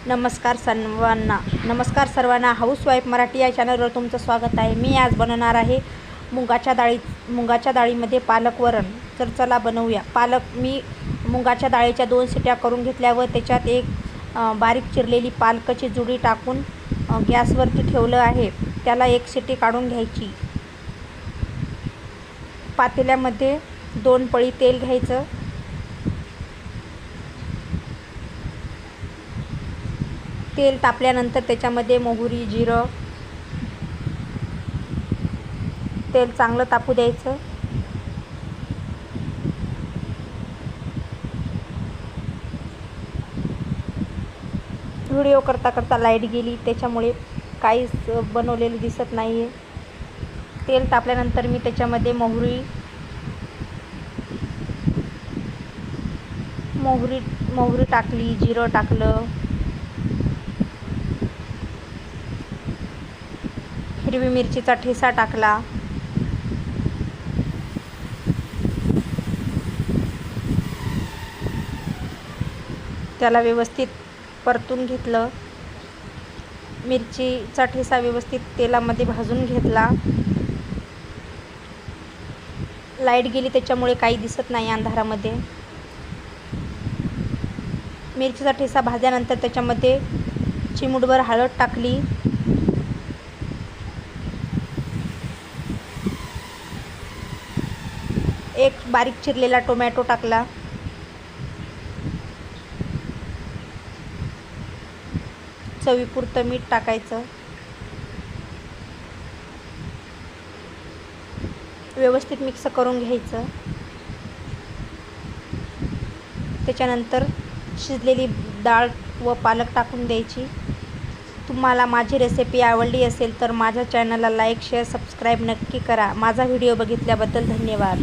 नमस्कार सर्वांना हाऊसवाईफ मराठी या चॅनलवर तुमचं स्वागत आहे। मी आज बनवणार आहे मुगाच्या डाळीमध्ये पालक वरण। तर चला बनवूया। मी मुगाच्या डाळीच्या 2 शिट्या करून घेतल्यावर त्याच्यात एक बारीक चिरलेली पालकाची जुडी टाकून गॅसवरती ठेवलं आहे। त्याला 1 शिट्टी काढून घ्यायची। पातेल्यामध्ये 2 पळी तेल घ्यायचं। तेल तापल्यानंतर त्याच्यामध्ये मोहरी, जिरं, तेल चांगलं तापू द्यायचं। व्हिडिओ करता लाईट गेली, त्याच्यामुळे काहीच बनवलेलं दिसत नाही आहे। तेल तापल्यानंतर मी त्याच्यामध्ये मोहरी टाकली, जिरं टाकलं, हिरवी मिरचीचा ठेचा टाकला, त्याला व्यवस्थित परतून घेतलं। मिरचीचा ठेचा व्यवस्थित तेलामध्ये भाजून घेतला। लाईट गेली त्याच्यामुळे काही दिसत नाही अंधारामध्ये। मिरचीचा ठेचा भाजल्यानंतर त्याच्यामध्ये चिमूटभर हळद टाकली, एक बारीक चिरलेला टोमॅटो टाकला, चवीपुरतं मीठ टाकायचं। व्यवस्थित मिक्स करून घ्यायचं। त्याच्यानंतर शिजलेली डाळ व पालक टाकून द्यायची। तुम्हाला माझी रेसिपी आवडली असेल तर माझ्या चॅनलला लाईक, शेअर, सबस्क्राईब नक्की करा। माझा व्हिडिओ बघितल्याबद्दल धन्यवाद।